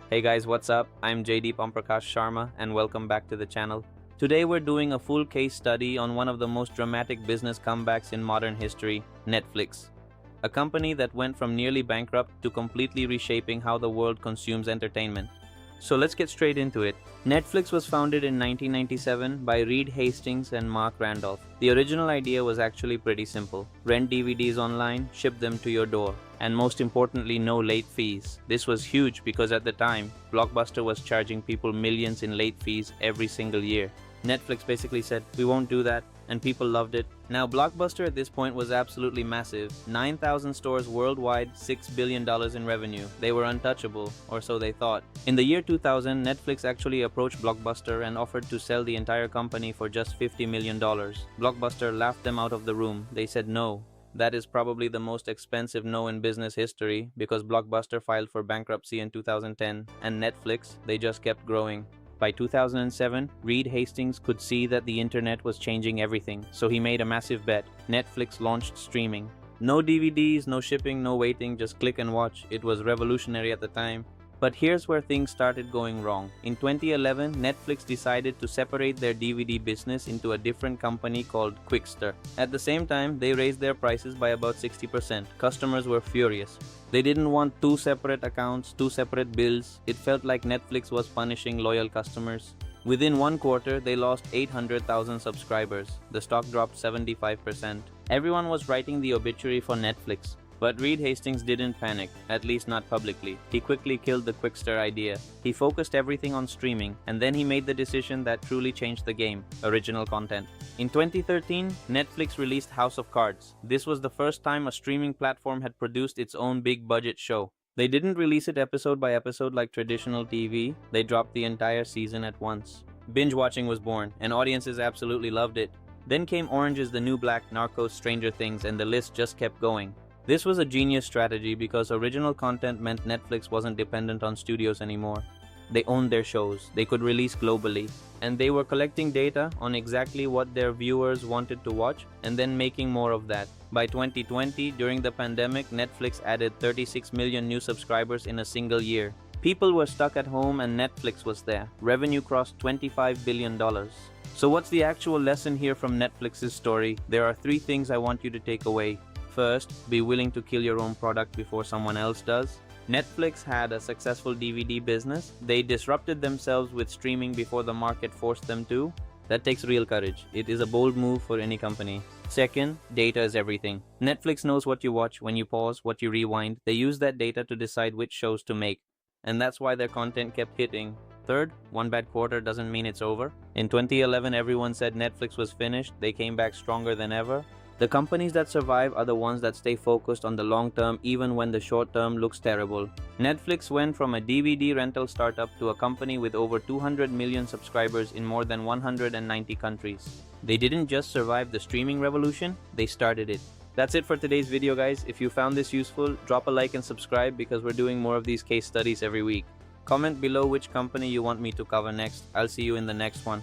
Hey guys, what's up? I'm Jaydeep Omprakash Sharma and welcome back to the channel. Today we're doing a full case study on one of the most dramatic business comebacks in modern history, Netflix. A company that went from nearly bankrupt to completely reshaping how the world consumes entertainment. So let's get straight into it. Netflix was founded in 1997 by Reed Hastings and Mark Randolph. The original idea was actually pretty simple. Rent DVDs online, ship them to your door. And most importantly, no late fees. This was huge because at the time, Blockbuster was charging people millions in late fees every single year. Netflix basically said, we won't do that, and people loved it. Now, Blockbuster at this point was absolutely massive. 9,000 stores worldwide, $6 billion in revenue. They were untouchable, or so they thought. In the year 2000, Netflix actually approached Blockbuster and offered to sell the entire company for just $50 million. Blockbuster laughed them out of the room. They said no. That is probably the most expensive no in business history because Blockbuster filed for bankruptcy in 2010, and Netflix, they just kept growing. By 2007, Reed Hastings could see that the internet was changing everything, so he made a massive bet. Netflix launched streaming. No DVDs, no shipping, no waiting, just click and watch. It was revolutionary at the time. But here's where things started going wrong. In 2011, Netflix decided to separate their DVD business into a different company called Quickster. At the same time, they raised their prices by about 60%. Customers were furious. They didn't want two separate accounts, two separate bills. It felt like Netflix was punishing loyal customers. Within 1 quarter, they lost 800,000 subscribers. The stock dropped 75%. Everyone was writing the obituary for Netflix. But Reed Hastings didn't panic, at least not publicly. He quickly killed the Quickster idea. He focused everything on streaming, and then he made the decision that truly changed the game: original content. In 2013, Netflix released House of Cards. This was the first time a streaming platform had produced its own big-budget show. They didn't release it episode by episode like traditional TV. They dropped the entire season at once. Binge watching was born, and audiences absolutely loved it. Then came Orange is the New Black, Narcos, Stranger Things, and the list just kept going. This was a genius strategy because original content meant Netflix wasn't dependent on studios anymore. They owned their shows, they could release globally, and they were collecting data on exactly what their viewers wanted to watch and then making more of that. By 2020, during the pandemic, Netflix added 36 million new subscribers in a single year. People were stuck at home and Netflix was there. Revenue crossed $25 billion. So what's the actual lesson here from Netflix's story? There are 3 things I want you to take away. First, be willing to kill your own product before someone else does. Netflix had a successful DVD business. They disrupted themselves with streaming before the market forced them to. That takes real courage. It is a bold move for any company. Second, data is everything. Netflix knows what you watch, when you pause, what you rewind. They use that data to decide which shows to make. And that's why their content kept hitting. Third, one bad quarter doesn't mean it's over. In 2011, everyone said Netflix was finished. They came back stronger than ever. The companies that survive are the ones that stay focused on the long term even when the short term looks terrible. Netflix went from a DVD rental startup to a company with over 200 million subscribers in more than 190 countries. They didn't just survive the streaming revolution, they started it. That's it for today's video, guys. If you found this useful, drop a like and subscribe because we're doing more of these case studies every week. Comment below which company you want me to cover next. I'll see you in the next one.